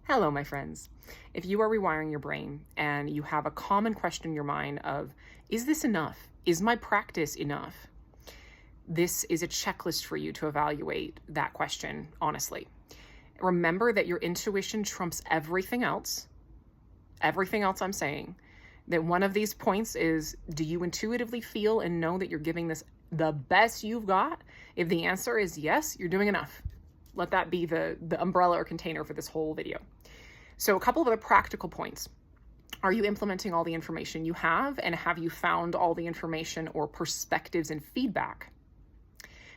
Hello, my friends. If you are rewiring your brain and you have a common question in your mind of, is this enough? Is my practice enough? This is a checklist for you to evaluate that question honestly. Remember that your intuition trumps everything else. Everything else I'm saying. That one of these points is, do you intuitively feel and know that you're giving this the best you've got? If the answer is yes, you're doing enough. Let that be the umbrella or container for this whole video. So a couple of other practical points. Are you implementing all the information you have, and have you found all the information or perspectives and feedback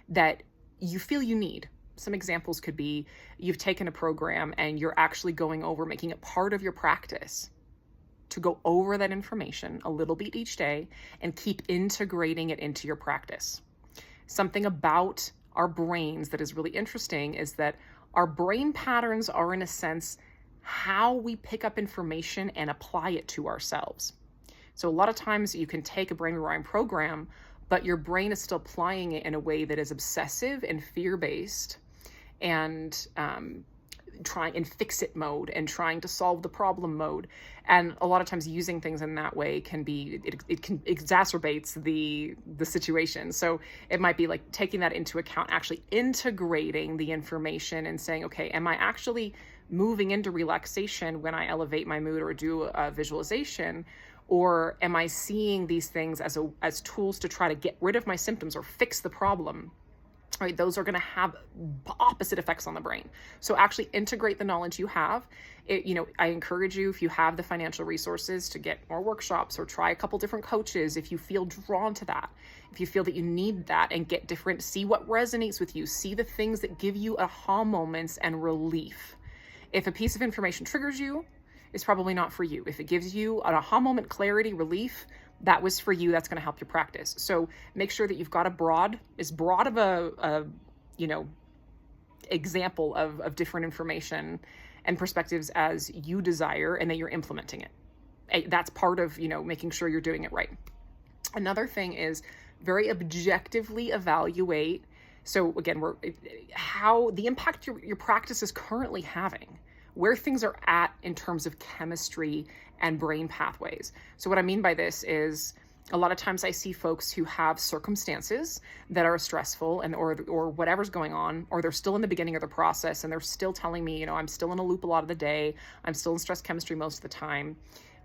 that you feel you need? Some examples could be you've taken a program and you're actually going over, making it part of your practice to go over that information a little bit each day and keep integrating it into your practice. Something about our brains that is really interesting is that our brain patterns are, in a sense, how we pick up information and apply it to ourselves. So a lot of times you can take a brain rewiring program, but your brain is still applying it in a way that is obsessive and fear-based and trying in fix-it mode and trying to solve the problem mode. And a lot of times using things in that way can be, it can exacerbates the situation. So it might be like taking that into account, actually integrating the information and saying, okay, am I actually moving into relaxation when I elevate my mood or do a visualization? Or am I seeing these things as tools to try to get rid of my symptoms or fix the problem? Right, those are going to have opposite effects on the brain. So actually integrate the knowledge you have. I encourage you, if you have the financial resources, to get more workshops or try a couple different coaches if you feel drawn to that. If you feel that you need that, and get different, see what resonates with you, see the things that give you aha moments and relief. If a piece of information triggers you, it's probably not for you. If it gives you an aha moment, clarity, relief, that was for you. That's going to help your practice. So make sure that you've got as broad of a example of different information and perspectives as you desire, and that you're implementing it. That's part of, making sure you're doing it right. Another thing is very objectively evaluate. So again, how the impact your practice is currently having, where things are at in terms of chemistry and brain pathways. So what I mean by this is, a lot of times I see folks who have circumstances that are stressful or whatever's going on, or they're still in the beginning of the process and they're still telling me, I'm still in a loop a lot of the day. I'm still in stress chemistry most of the time.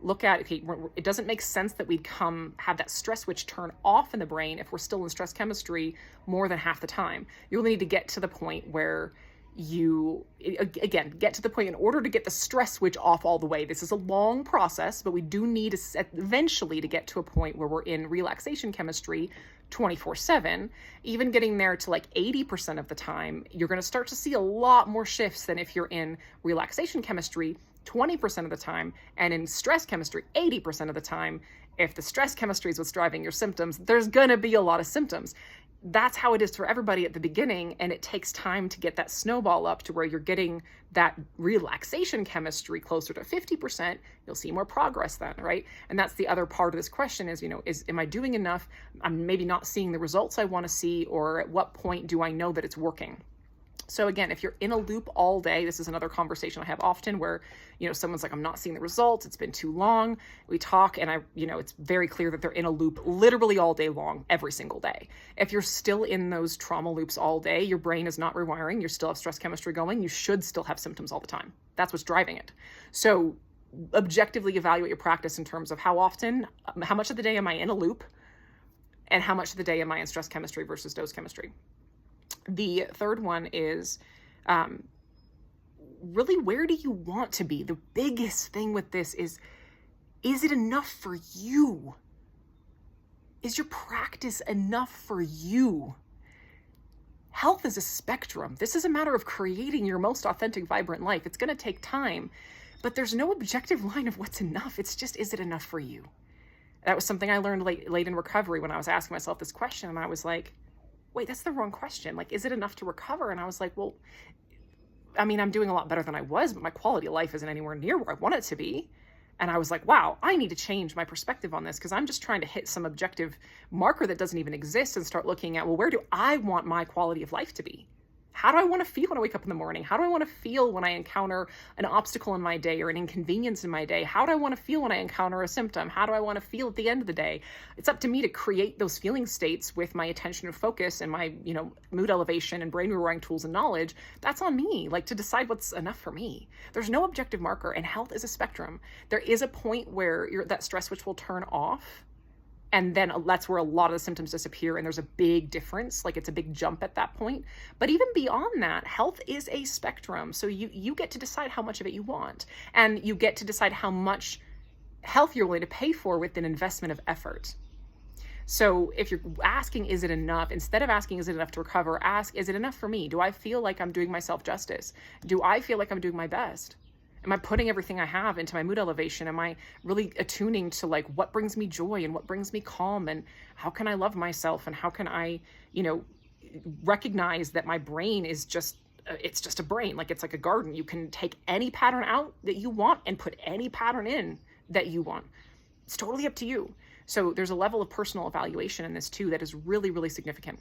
Look at, okay, it doesn't make sense that we'd have that stress switch turn off in the brain if we're still in stress chemistry more than half the time. You only need to get to the point where get to the point in order to get the stress switch off all the way. This is a long process, but we do need eventually to get to a point where we're in relaxation chemistry 24/7. Even getting there to like 80% of the time, you're going to start to see a lot more shifts than if you're in relaxation chemistry 20% of the time, and in stress chemistry 80% of the time. If the stress chemistry is what's driving your symptoms, there's going to be a lot of symptoms. That's how it is for everybody at the beginning, and it takes time to get that snowball up to where you're getting that relaxation chemistry closer to 50%. You'll see more progress then, right? And that's the other part of this question is, am I doing enough? I'm maybe not seeing the results I want to see, or at what point do I know that it's working? So again, if you're in a loop all day, this is another conversation I have often where, someone's like, I'm not seeing the results. It's been too long. We talk and it's very clear that they're in a loop literally all day long, every single day. If you're still in those trauma loops all day, your brain is not rewiring. You still have stress chemistry going. You should still have symptoms all the time. That's what's driving it. So objectively evaluate your practice in terms of how much of the day am I in a loop, and how much of the day am I in stress chemistry versus dose chemistry. The third one is really, where do you want to be? The biggest thing with this is it enough for you? Is your practice enough for you? Health is a spectrum. This is a matter of creating your most authentic, vibrant life. It's going to take time, but there's no objective line of what's enough. It's just, is it enough for you? That was something I learned late in recovery when I was asking myself this question, and I was like, wait, that's the wrong question. Like, is it enough to recover? And I was like, well, I'm doing a lot better than I was, but my quality of life isn't anywhere near where I want it to be. And I was like, wow, I need to change my perspective on this, because I'm just trying to hit some objective marker that doesn't even exist and start looking at, well, where do I want my quality of life to be? How do I want to feel when I wake up in the morning? How do I want to feel when I encounter an obstacle in my day or an inconvenience in my day? How do I want to feel when I encounter a symptom? How do I want to feel at the end of the day? It's up to me to create those feeling states with my attention and focus and my, mood elevation and brain rewiring tools and knowledge. That's on me, like, to decide what's enough for me. There's no objective marker, and health is a spectrum. There is a point where that stress switch will turn off, and then that's where a lot of the symptoms disappear, and there's a big difference. Like, it's a big jump at that point. But even beyond that, health is a spectrum. So you get to decide how much of it you want, and you get to decide how much health you're willing to pay for with an investment of effort. So if you're asking, is it enough? Instead of asking, is it enough to recover, ask, is it enough for me? Do I feel like I'm doing myself justice? Do I feel like I'm doing my best? Am I putting everything I have into my mood elevation? Am I really attuning to, like, what brings me joy and what brings me calm, and how can I love myself, and how can I, recognize that my brain is it's just a brain. Like, it's like a garden. You can take any pattern out that you want and put any pattern in that you want. It's totally up to you. So there's a level of personal evaluation in this too that is really, really significant.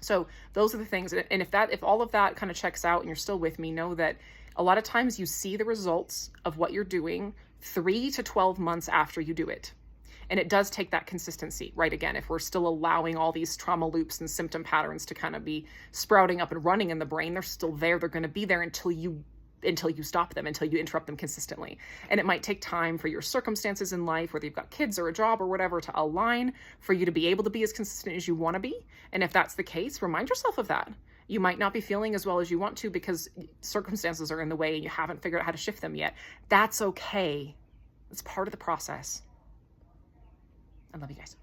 So those are the things. And if all of that kind of checks out and you're still with me, know that a lot of times you see the results of what you're doing 3 to 12 months after you do it. And it does take that consistency, right? Again, if we're still allowing all these trauma loops and symptom patterns to kind of be sprouting up and running in the brain, they're still there. They're going to be there until you stop them, until you interrupt them consistently. And it might take time for your circumstances in life, whether you've got kids or a job or whatever, to align for you to be able to be as consistent as you want to be. And if that's the case, remind yourself of that. You might not be feeling as well as you want to because circumstances are in the way and you haven't figured out how to shift them yet. That's okay. It's part of the process. I love you guys.